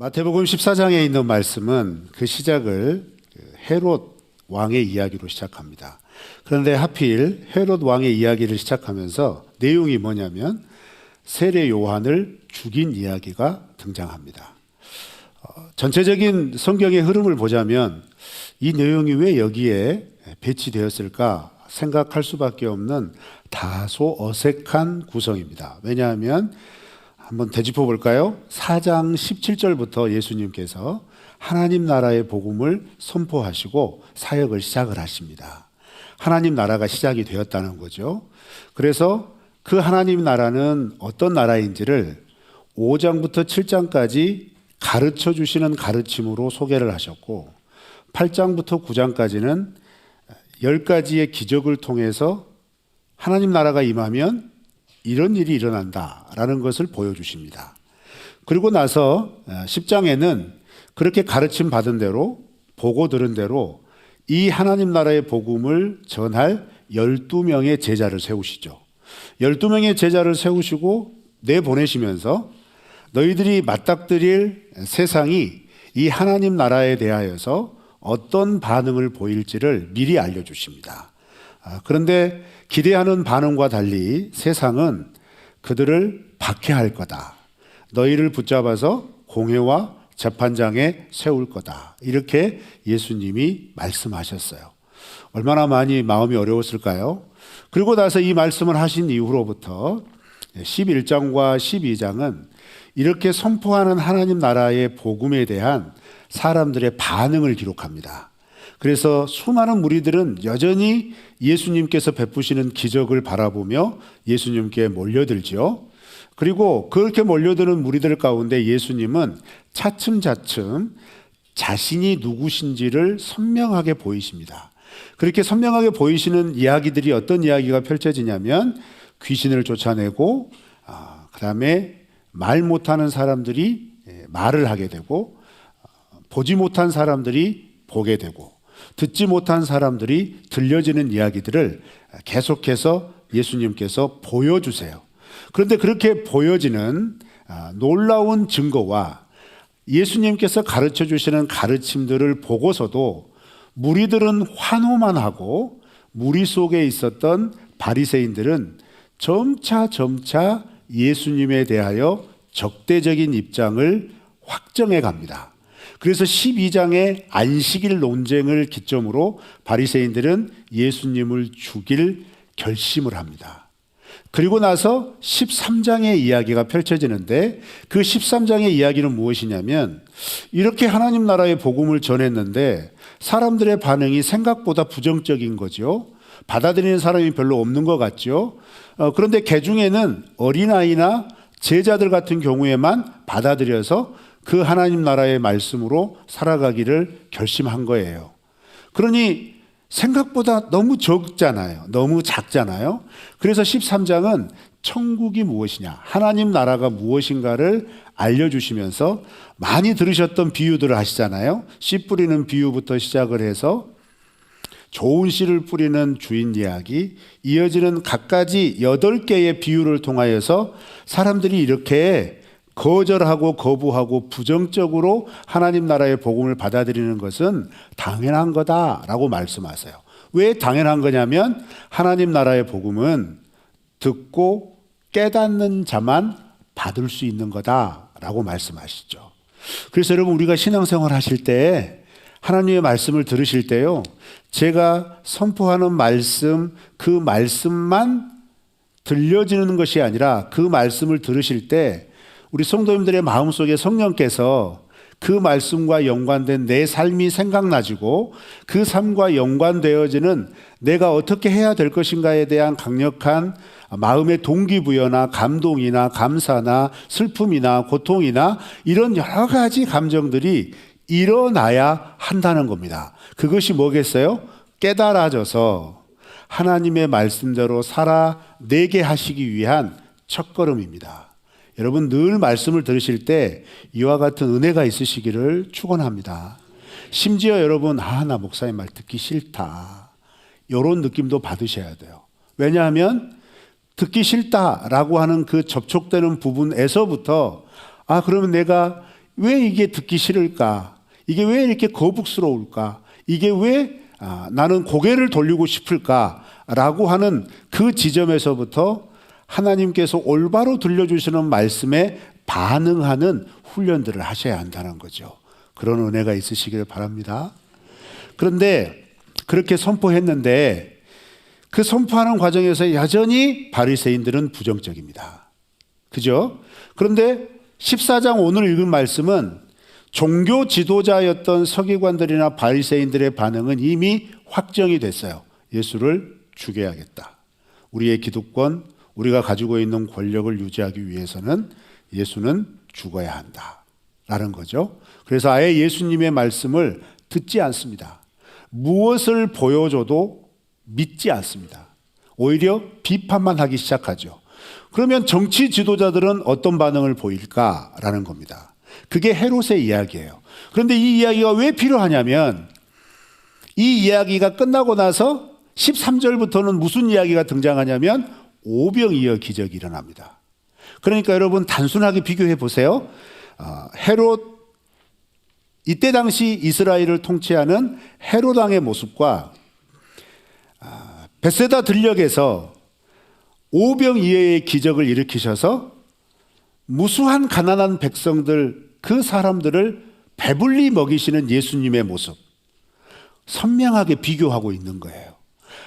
마태복음 14장에 있는 말씀은 그 시작을 헤롯 왕의 이야기로 시작합니다. 그런데 하필 헤롯 왕의 이야기를 시작하면서 내용이 뭐냐면 세례 요한을 죽인 이야기가 등장합니다. 전체적인 성경의 흐름을 보자면 이 내용이 왜 여기에 배치되었을까 생각할 수밖에 없는 다소 어색한 구성입니다. 왜냐하면 한번 되짚어 볼까요? 4장 17절부터 예수님께서 하나님 나라의 복음을 선포하시고 사역을 시작을 하십니다. 하나님 나라가 시작이 되었다는 거죠. 그래서 그 하나님 나라는 어떤 나라인지를 5장부터 7장까지 가르쳐 주시는 가르침으로 소개를 하셨고 8장부터 9장까지는 10가지의 기적을 통해서 하나님 나라가 임하면 이런 일이 일어난다라는 것을 보여주십니다. 그리고 나서 10장에는 그렇게 가르침 받은 대로 보고 들은 대로 이 하나님 나라의 복음을 전할 12명의 제자를 세우시죠. 12명의 제자를 세우시고 내보내시면서 너희들이 맞닥뜨릴 세상이 이 하나님 나라에 대하여서 어떤 반응을 보일지를 미리 알려주십니다. 그런데 기대하는 반응과 달리 세상은 그들을 박해할 거다. 너희를 붙잡아서 공회와 재판장에 세울 거다. 이렇게 예수님이 말씀하셨어요. 얼마나 많이 마음이 어려웠을까요? 그리고 나서 이 말씀을 하신 이후로부터 11장과 12장은 이렇게 선포하는 하나님 나라의 복음에 대한 사람들의 반응을 기록합니다. 그래서 수많은 무리들은 여전히 예수님께서 베푸시는 기적을 바라보며 예수님께 몰려들지요. 그리고 그렇게 몰려드는 무리들 가운데 예수님은 차츰차츰 자신이 누구신지를 선명하게 보이십니다. 그렇게 선명하게 보이시는 이야기들이 어떤 이야기가 펼쳐지냐면 귀신을 쫓아내고 그다음에 말 못하는 사람들이 말을 하게 되고 보지 못한 사람들이 보게 되고 듣지 못한 사람들이 들려지는 이야기들을 계속해서 예수님께서 보여주세요. 그런데 그렇게 보여지는 놀라운 증거와 예수님께서 가르쳐 주시는 가르침들을 보고서도 무리들은 환호만 하고 무리 속에 있었던 바리새인들은 점차 예수님에 대하여 적대적인 입장을 확정해 갑니다. 그래서 12장의 안식일 논쟁을 기점으로 바리새인들은 예수님을 죽일 결심을 합니다. 그리고 나서 13장의 이야기가 펼쳐지는데 그 13장의 이야기는 무엇이냐면 이렇게 하나님 나라의 복음을 전했는데 사람들의 반응이 생각보다 부정적인 거죠. 받아들이는 사람이 별로 없는 것 같죠. 그런데 그 중에는 어린아이나 제자들 같은 경우에만 받아들여서 그 하나님 나라의 말씀으로 살아가기를 결심한 거예요. 그러니 생각보다 너무 적잖아요. 너무 작잖아요. 그래서 13장은 천국이 무엇이냐, 하나님 나라가 무엇인가를 알려주시면서 많이 들으셨던 비유들을 하시잖아요. 씨 뿌리는 비유부터 시작을 해서 좋은 씨를 뿌리는 주인 이야기, 이어지는 갖가지 8개의 비유를 통하여서 사람들이 이렇게 거절하고 거부하고 부정적으로 하나님 나라의 복음을 받아들이는 것은 당연한 거다라고 말씀하세요. 왜 당연한 거냐면 하나님 나라의 복음은 듣고 깨닫는 자만 받을 수 있는 거다라고 말씀하시죠. 그래서 여러분 우리가 신앙생활 하실 때 하나님의 말씀을 들으실 때요, 제가 선포하는 말씀, 그 말씀만 들려지는 것이 아니라 그 말씀을 들으실 때 우리 성도님들의 마음속에 성령께서 그 말씀과 연관된 내 삶이 생각나지고 그 삶과 연관되어지는 내가 어떻게 해야 될 것인가에 대한 강력한 마음의 동기부여나 감동이나 감사나 슬픔이나 고통이나 이런 여러 가지 감정들이 일어나야 한다는 겁니다. 그것이 뭐겠어요? 깨달아져서 하나님의 말씀대로 살아내게 하시기 위한 첫걸음입니다. 여러분 늘 말씀을 들으실 때 이와 같은 은혜가 있으시기를 축원합니다. 심지어 여러분 나 목사님 말 듣기 싫다 이런 느낌도 받으셔야 돼요. 왜냐하면 듣기 싫다라고 하는 그 접촉되는 부분에서부터 그러면 내가 왜 이게 듣기 싫을까? 이게 왜 이렇게 거북스러울까? 이게 왜 나는 고개를 돌리고 싶을까라고 하는 그 지점에서부터 하나님께서 올바로 들려주시는 말씀에 반응하는 훈련들을 하셔야 한다는 거죠. 그런 은혜가 있으시기를 바랍니다. 그런데 그렇게 선포했는데 그 선포하는 과정에서 여전히 바리새인들은 부정적입니다. 그죠? 그런데 14장 오늘 읽은 말씀은 종교 지도자였던 서기관들이나 바리새인들의 반응은 이미 확정이 됐어요. 예수를 죽여야겠다. 우리의 기득권, 우리가 가지고 있는 권력을 유지하기 위해서는 예수는 죽어야 한다 라는 거죠. 그래서 아예 예수님의 말씀을 듣지 않습니다. 무엇을 보여줘도 믿지 않습니다. 오히려 비판만 하기 시작하죠. 그러면 정치 지도자들은 어떤 반응을 보일까라는 겁니다. 그게 헤롯의 이야기예요. 그런데 이 이야기가 왜 필요하냐면 이 이야기가 끝나고 나서 13절부터는 무슨 이야기가 등장하냐면 오병이어 기적이 일어납니다. 그러니까 여러분 단순하게 비교해 보세요. 헤롯, 이때 당시 이스라엘을 통치하는 헤롯 왕의 모습과 벳세다 들녘에서 오병이어의 기적을 일으키셔서 무수한 가난한 백성들, 그 사람들을 배불리 먹이시는 예수님의 모습, 선명하게 비교하고 있는 거예요.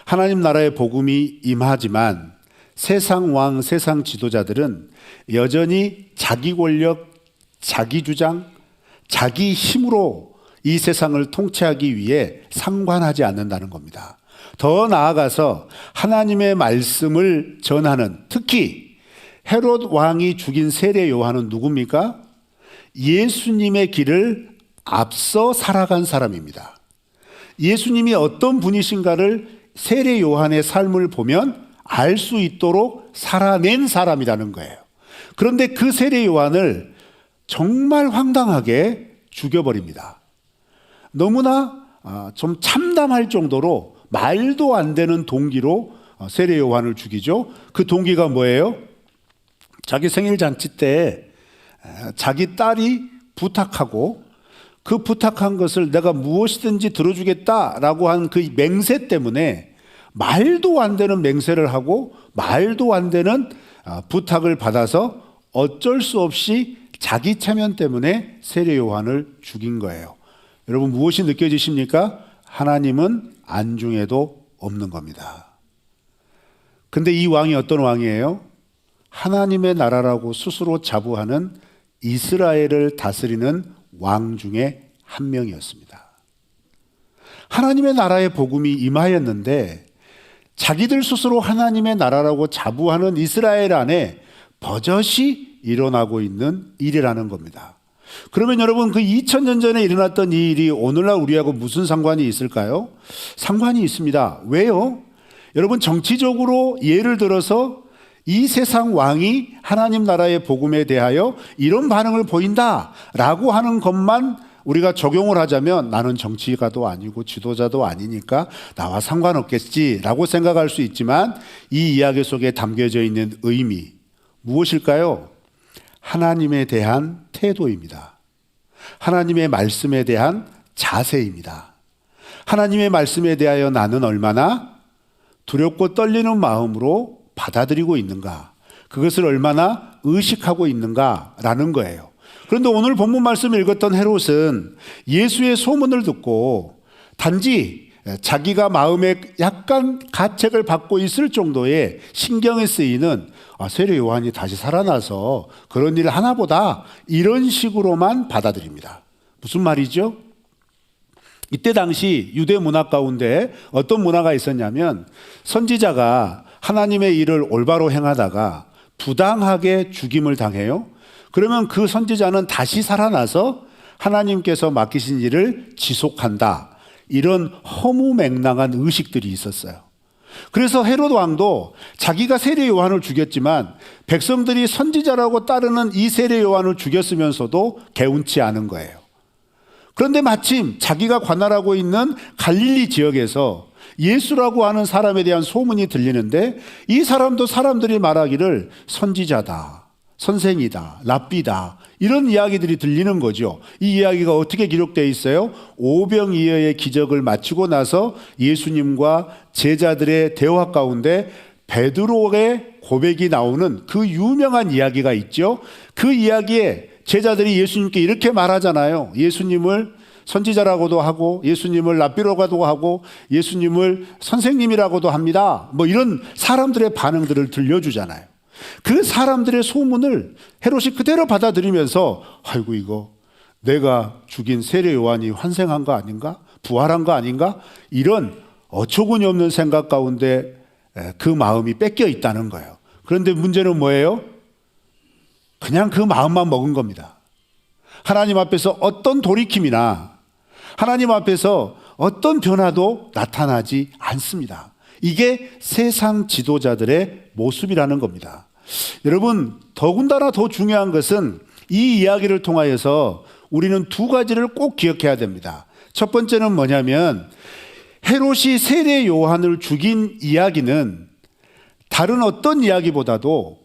하나님 나라의 복음이 임하지만 세상 왕, 세상 지도자들은 여전히 자기 권력, 자기 주장, 자기 힘으로 이 세상을 통치하기 위해 상관하지 않는다는 겁니다. 더 나아가서 하나님의 말씀을 전하는, 특히 헤롯 왕이 죽인 세례 요한은 누굽니까? 예수님의 길을 앞서 살아간 사람입니다. 예수님이 어떤 분이신가를 세례 요한의 삶을 보면 알 수 있도록 살아낸 사람이라는 거예요. 그런데 그 세례 요한을 정말 황당하게 죽여버립니다. 너무나 좀 참담할 정도로 말도 안 되는 동기로 세례 요한을 죽이죠. 그 동기가 뭐예요? 자기 생일 잔치 때 자기 딸이 부탁하고 그 부탁한 것을 내가 무엇이든지 들어주겠다라고 한 그 맹세 때문에 말도 안 되는 맹세를 하고 말도 안 되는 부탁을 받아서 어쩔 수 없이 자기 체면 때문에 세례 요한을 죽인 거예요. 여러분 무엇이 느껴지십니까? 하나님은 안중에도 없는 겁니다. 근데 이 왕이 어떤 왕이에요? 하나님의 나라라고 스스로 자부하는 이스라엘을 다스리는 왕 중에 한 명이었습니다. 하나님의 나라의 복음이 임하였는데 자기들 스스로 하나님의 나라라고 자부하는 이스라엘 안에 버젓이 일어나고 있는 일이라는 겁니다. 그러면 여러분 그 2000년 전에 일어났던 이 일이 오늘날 우리하고 무슨 상관이 있을까요? 상관이 있습니다. 왜요? 여러분 정치적으로 예를 들어서 이 세상 왕이 하나님 나라의 복음에 대하여 이런 반응을 보인다라고 하는 것만 우리가 적용을 하자면 나는 정치가도 아니고 지도자도 아니니까 나와 상관없겠지라고 생각할 수 있지만 이 이야기 속에 담겨져 있는 의미 무엇일까요? 하나님에 대한 태도입니다. 하나님의 말씀에 대한 자세입니다. 하나님의 말씀에 대하여 나는 얼마나 두렵고 떨리는 마음으로 받아들이고 있는가, 그것을 얼마나 의식하고 있는가라는 거예요. 그런데 오늘 본문 말씀을 읽었던 헤롯은 예수의 소문을 듣고 단지 자기가 마음에 약간 가책을 받고 있을 정도의 신경이 쓰이는 세례 요한이 다시 살아나서 그런 일을 하나 보다 이런 식으로만 받아들입니다. 무슨 말이죠? 이때 당시 유대 문화 가운데 어떤 문화가 있었냐면 선지자가 하나님의 일을 올바로 행하다가 부당하게 죽임을 당해요. 그러면 그 선지자는 다시 살아나서 하나님께서 맡기신 일을 지속한다. 이런 허무맹랑한 의식들이 있었어요. 그래서 헤롯 왕도 자기가 세례 요한을 죽였지만 백성들이 선지자라고 따르는 이 세례 요한을 죽였으면서도 개운치 않은 거예요. 그런데 마침 자기가 관할하고 있는 갈릴리 지역에서 예수라고 하는 사람에 대한 소문이 들리는데 이 사람도 사람들이 말하기를 선지자다, 선생이다, 랍비다, 이런 이야기들이 들리는 거죠. 이 이야기가 어떻게 기록되어 있어요? 오병이어의 기적을 마치고 나서 예수님과 제자들의 대화 가운데 베드로의 고백이 나오는 그 유명한 이야기가 있죠. 그 이야기에 제자들이 예수님께 이렇게 말하잖아요. 예수님을 선지자라고도 하고 예수님을 랍비라고도 하고 예수님을 선생님이라고도 합니다. 뭐 이런 사람들의 반응들을 들려주잖아요. 그 사람들의 소문을 헤롯이 그대로 받아들이면서 아이고 이거 내가 죽인 세례 요한이 환생한 거 아닌가? 부활한 거 아닌가? 이런 어처구니 없는 생각 가운데 그 마음이 뺏겨 있다는 거예요. 그런데 문제는 뭐예요? 그냥 그 마음만 먹은 겁니다. 하나님 앞에서 어떤 돌이킴이나 하나님 앞에서 어떤 변화도 나타나지 않습니다. 이게 세상 지도자들의 모습이라는 겁니다. 여러분, 더군다나 더 중요한 것은 이 이야기를 통하여서 우리는 두 가지를 꼭 기억해야 됩니다. 첫 번째는 뭐냐면 헤롯이 세례 요한을 죽인 이야기는 다른 어떤 이야기보다도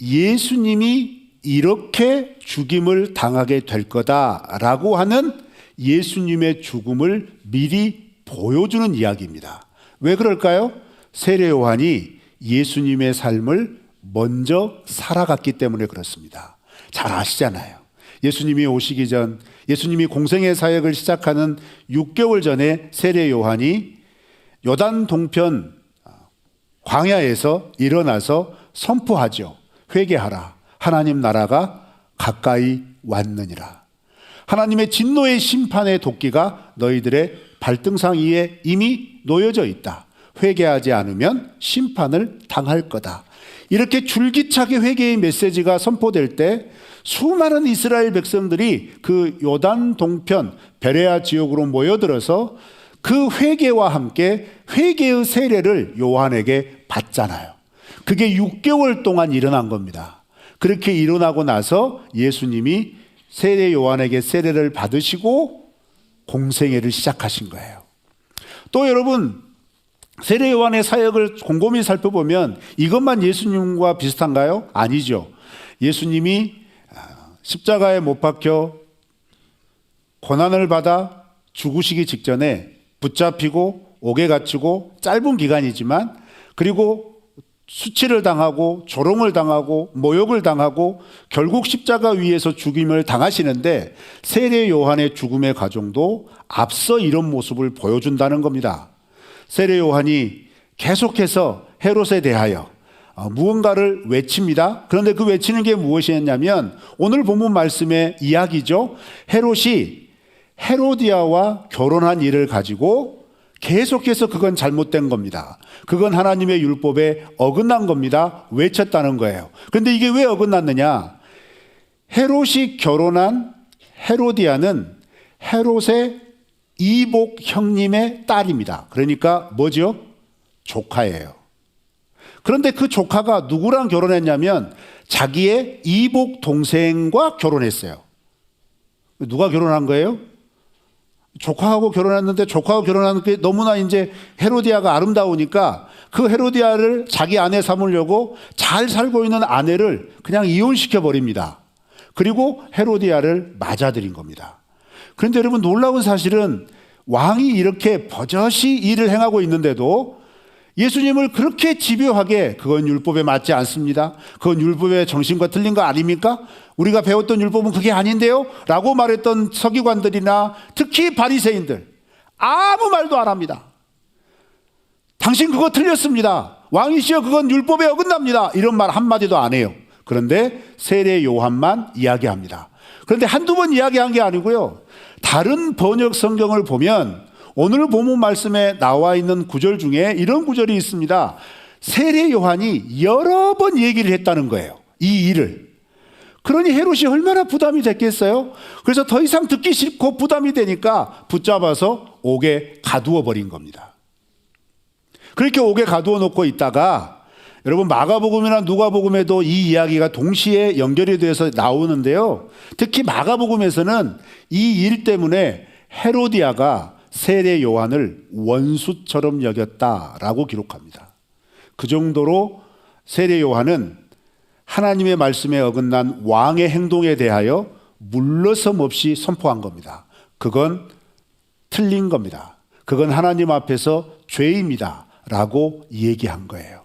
예수님이 이렇게 죽임을 당하게 될 거다라고 하는 예수님의 죽음을 미리 보여주는 이야기입니다. 왜 그럴까요? 세례 요한이 예수님의 삶을 먼저 살아갔기 때문에 그렇습니다. 잘 아시잖아요. 예수님이 오시기 전, 예수님이 공생의 사역을 시작하는 6개월 전에 세례 요한이 요단 동편 광야에서 일어나서 선포하죠. 회개하라. 하나님 나라가 가까이 왔느니라. 하나님의 진노의 심판의 도끼가 너희들의 발등상 위에 이미 놓여져 있다. 회개하지 않으면 심판을 당할 거다. 이렇게 줄기차게 회개의 메시지가 선포될 때 수많은 이스라엘 백성들이 그 요단 동편 베레아 지역으로 모여들어서 그 회개와 함께 회개의 세례를 요한에게 받잖아요. 그게 6개월 동안 일어난 겁니다. 그렇게 일어나고 나서 예수님이 세례 요한에게 세례를 받으시고 공생애를 시작하신 거예요. 또 여러분, 세례 요한의 사역을 곰곰이 살펴보면 이것만 예수님과 비슷한가요? 아니죠. 예수님이 십자가에 못 박혀 고난을 받아 죽으시기 직전에 붙잡히고 옥에 갇히고 짧은 기간이지만 그리고 수치를 당하고 조롱을 당하고 모욕을 당하고 결국 십자가 위에서 죽임을 당하시는데 세례 요한의 죽음의 과정도 앞서 이런 모습을 보여준다는 겁니다. 세례 요한이 계속해서 헤롯에 대하여 무언가를 외칩니다. 그런데 그 외치는 게 무엇이었냐면 오늘 본문 말씀의 이야기죠. 헤롯이 헤로디아와 결혼한 일을 가지고 계속해서 그건 잘못된 겁니다. 그건 하나님의 율법에 어긋난 겁니다. 외쳤다는 거예요. 그런데 이게 왜 어긋났느냐? 헤롯이 결혼한 헤로디아는 헤롯의 이복 형님의 딸입니다. 그러니까 뭐죠? 조카예요. 그런데 그 조카가 누구랑 결혼했냐면 자기의 이복 동생과 결혼했어요. 누가 결혼한 거예요? 조카하고 결혼했는데 조카하고 결혼하는 게 너무나 이제 헤로디아가 아름다우니까 그 헤로디아를 자기 아내 삼으려고 잘 살고 있는 아내를 그냥 이혼시켜 버립니다. 그리고 헤로디아를 맞아들인 겁니다. 그런데 여러분, 놀라운 사실은 왕이 이렇게 버젓이 일을 행하고 있는데도 예수님을 그렇게 집요하게 그건 율법에 맞지 않습니다. 그건 율법의 정신과 틀린 거 아닙니까? 우리가 배웠던 율법은 그게 아닌데요? 라고 말했던 서기관들이나 특히 바리새인들 아무 말도 안 합니다. 당신 그거 틀렸습니다. 왕이시여 그건 율법에 어긋납니다. 이런 말 한마디도 안 해요. 그런데 세례 요한만 이야기합니다. 그런데 한두 번 이야기한 게 아니고요. 다른 번역 성경을 보면 오늘 본문 말씀에 나와 있는 구절 중에 이런 구절이 있습니다. 세례 요한이 여러 번 얘기를 했다는 거예요. 이 일을. 그러니 헤롯이 얼마나 부담이 됐겠어요? 그래서 더 이상 듣기 싫고 부담이 되니까 붙잡아서 옥에 가두어 버린 겁니다. 그렇게 옥에 가두어 놓고 있다가 여러분, 마가복음이나 누가복음에도 이 이야기가 동시에 연결이 돼서 나오는데요. 특히 마가복음에서는 이 일 때문에 헤로디아가 세례 요한을 원수처럼 여겼다라고 기록합니다. 그 정도로 세례 요한은 하나님의 말씀에 어긋난 왕의 행동에 대하여 물러섬 없이 선포한 겁니다. 그건 틀린 겁니다. 그건 하나님 앞에서 죄입니다 라고 얘기한 거예요.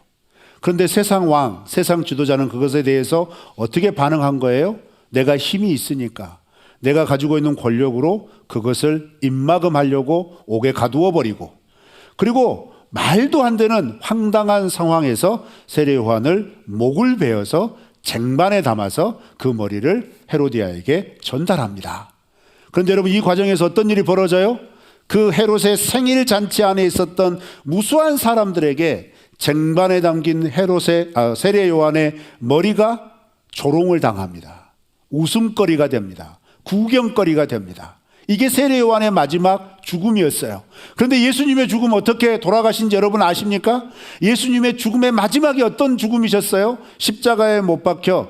그런데 세상 왕, 세상 지도자는 그것에 대해서 어떻게 반응한 거예요? 내가 힘이 있으니까, 내가 가지고 있는 권력으로 그것을 입막음하려고 옥에 가두어 버리고, 그리고 말도 안 되는 황당한 상황에서 세례 요한을 목을 베어서 쟁반에 담아서 그 머리를 헤로디아에게 전달합니다. 그런데 여러분, 이 과정에서 어떤 일이 벌어져요? 그 헤롯의 생일 잔치 안에 있었던 무수한 사람들에게 쟁반에 담긴 세례 요한의 머리가 조롱을 당합니다. 웃음거리가 됩니다. 구경거리가 됩니다. 이게 세례 요한의 마지막 죽음이었어요. 그런데 예수님의 죽음 어떻게 돌아가신지 여러분 아십니까? 예수님의 죽음의 마지막이 어떤 죽음이셨어요? 십자가에 못 박혀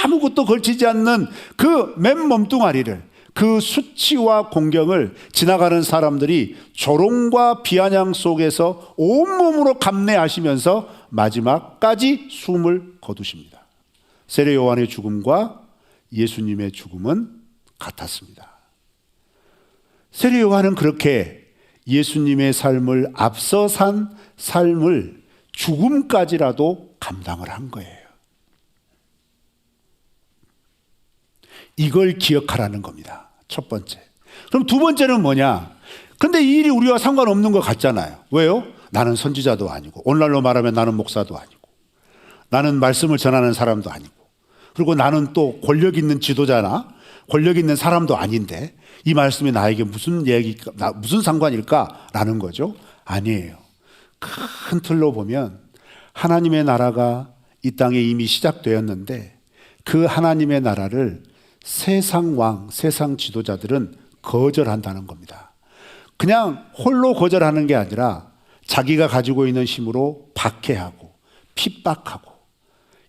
아무것도 걸치지 않는 그 맨 몸뚱아리를, 그 수치와 공경을 지나가는 사람들이 조롱과 비아냥 속에서 온몸으로 감내하시면서 마지막까지 숨을 거두십니다. 세례 요한의 죽음과 예수님의 죽음은 같았습니다. 세례 요한은 그렇게 예수님의 삶을 앞서 산 삶을 죽음까지라도 감당을 한 거예요. 이걸 기억하라는 겁니다. 첫 번째. 그럼 두 번째는 뭐냐? 근데 이 일이 우리와 상관없는 것 같잖아요. 왜요? 나는 선지자도 아니고, 오늘날로 말하면 나는 목사도 아니고, 나는 말씀을 전하는 사람도 아니고, 그리고 나는 또 권력 있는 지도자나 권력 있는 사람도 아닌데 이 말씀이 나에게 무슨 상관일까라는 거죠. 아니에요. 큰 틀로 보면 하나님의 나라가 이 땅에 이미 시작되었는데 그 하나님의 나라를 세상 왕, 세상 지도자들은 거절한다는 겁니다. 그냥 홀로 거절하는 게 아니라 자기가 가지고 있는 힘으로 박해하고 핍박하고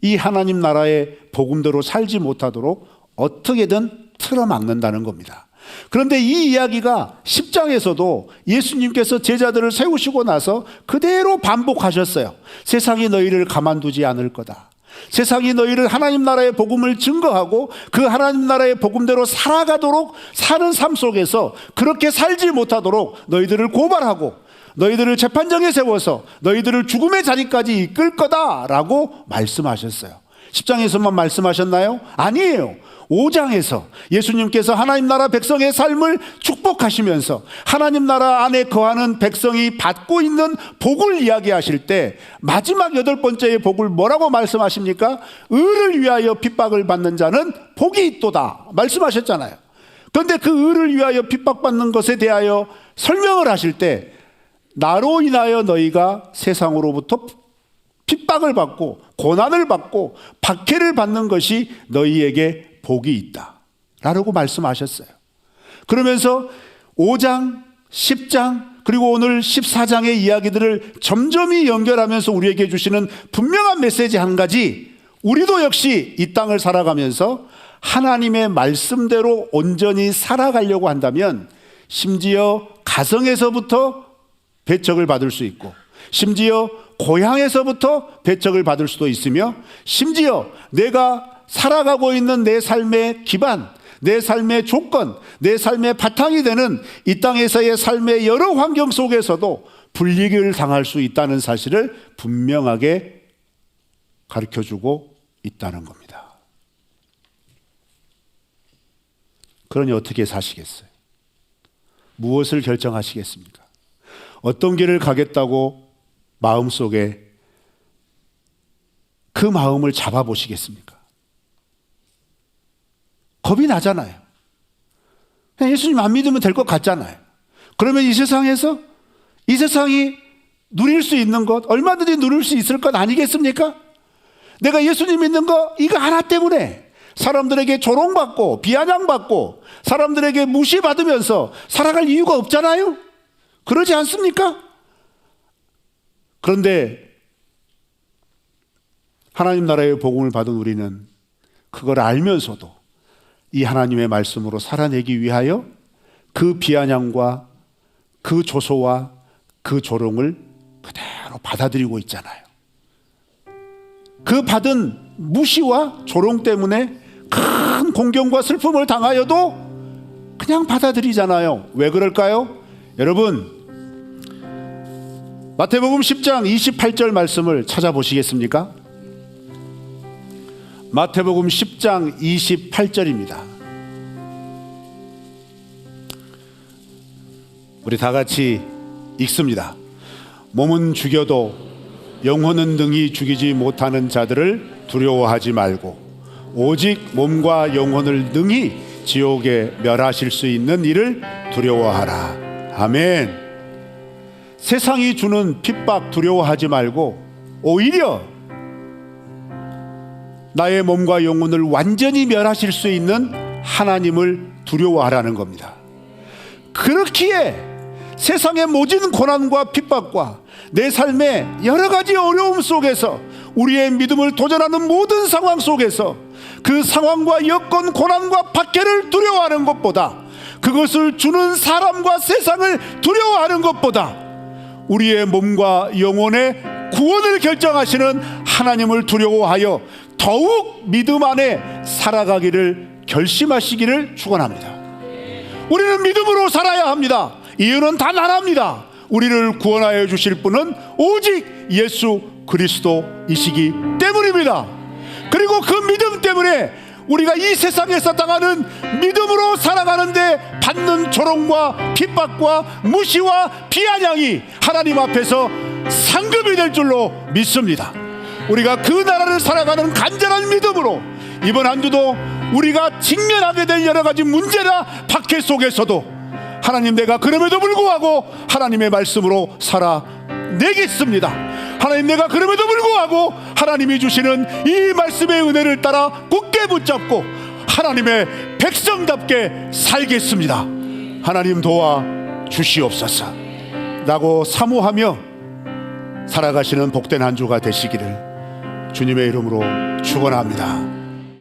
이 하나님 나라의 복음대로 살지 못하도록 어떻게든 틀어막는다는 겁니다. 그런데 이 이야기가 10장에서도 예수님께서 제자들을 세우시고 나서 그대로 반복하셨어요. 세상이 너희를 가만두지 않을 거다. 세상이 너희를 하나님 나라의 복음을 증거하고 그 하나님 나라의 복음대로 살아가도록 사는 삶 속에서 그렇게 살지 못하도록 너희들을 고발하고 너희들을 재판정에 세워서 너희들을 죽음의 자리까지 이끌 거다라고 말씀하셨어요. 10장에서만 말씀하셨나요? 아니에요. 5장에서 예수님께서 하나님 나라 백성의 삶을 축복하시면서 하나님 나라 안에 거하는 백성이 받고 있는 복을 이야기하실 때 마지막 8번째의 복을 뭐라고 말씀하십니까? 의를 위하여 핍박을 받는 자는 복이 있도다 말씀하셨잖아요. 그런데 그 의를 위하여 핍박받는 것에 대하여 설명을 하실 때 나로 인하여 너희가 세상으로부터 핍박을 받고 고난을 받고 박해를 받는 것이 너희에게 복이 있다 라고 말씀하셨어요. 그러면서 5장, 10장 그리고 오늘 14장의 이야기들을 점점이 연결하면서 우리에게 주시는 분명한 메시지 한 가지, 우리도 역시 이 땅을 살아가면서 하나님의 말씀대로 온전히 살아가려고 한다면 심지어 가정에서부터 배척을 받을 수 있고 심지어 고향에서부터 배척을 받을 수도 있으며 심지어 내가 살아가고 있는 내 삶의 기반, 내 삶의 조건, 내 삶의 바탕이 되는 이 땅에서의 삶의 여러 환경 속에서도 불이익을 당할 수 있다는 사실을 분명하게 가르쳐주고 있다는 겁니다. 그러니 어떻게 사시겠어요? 무엇을 결정하시겠습니까? 어떤 길을 가겠다고 마음속에 그 마음을 잡아보시겠습니까? 겁이 나잖아요. 그냥 예수님 안 믿으면 될 것 같잖아요. 그러면 이 세상에서 이 세상이 누릴 수 있는 것, 얼마든지 누릴 수 있을 것 아니겠습니까? 내가 예수님 믿는 거 이거 하나 때문에 사람들에게 조롱받고 비아냥받고 사람들에게 무시받으면서 살아갈 이유가 없잖아요. 그러지 않습니까? 그런데 하나님 나라의 복음을 받은 우리는 그걸 알면서도 이 하나님의 말씀으로 살아내기 위하여 그 비아냥과 그 조소와 그 조롱을 그대로 받아들이고 있잖아요. 그 받은 무시와 조롱 때문에 큰 공경과 슬픔을 당하여도 그냥 받아들이잖아요. 왜 그럴까요? 여러분, 마태복음 10장 28절 말씀을 찾아보시겠습니까? 마태복음 10장 28절입니다. 우리 다 같이 읽습니다. 몸은 죽여도 영혼은 능히 죽이지 못하는 자들을 두려워하지 말고 오직 몸과 영혼을 능히 지옥에 멸하실 수 있는 이를 두려워하라. 아멘. 세상이 주는 핍박 두려워하지 말고 오히려 나의 몸과 영혼을 완전히 멸하실 수 있는 하나님을 두려워하라는 겁니다. 그렇기에 세상의 모진 고난과 핍박과 내 삶의 여러 가지 어려움 속에서 우리의 믿음을 도전하는 모든 상황 속에서 그 상황과 여건, 고난과 박해를 두려워하는 것보다, 그것을 주는 사람과 세상을 두려워하는 것보다 우리의 몸과 영혼의 구원을 결정하시는 하나님을 두려워하여 더욱 믿음 안에 살아가기를 결심하시기를 축원합니다. 우리는 믿음으로 살아야 합니다. 이유는 단 하나입니다. 우리를 구원하여 주실 분은 오직 예수 그리스도이시기 때문입니다. 그리고 그 믿음 때문에 우리가 이 세상에서 당하는, 믿음으로 살아가는데 받는 조롱과 핍박과 무시와 비아냥이 하나님 앞에서 상급이 될 줄로 믿습니다. 우리가 그 나라를 살아가는 간절한 믿음으로 이번 한 주도 우리가 직면하게 될 여러 가지 문제나 박해 속에서도 하나님, 내가 그럼에도 불구하고 하나님의 말씀으로 살아내겠습니다. 하나님, 내가 그럼에도 불구하고 하나님이 주시는 이 말씀의 은혜를 따라 굳게 붙잡고 하나님의 백성답게 살겠습니다. 하나님 도와 주시옵소서 라고 사모하며 살아가시는 복된 한 주가 되시기를 주님의 이름으로 축원합니다.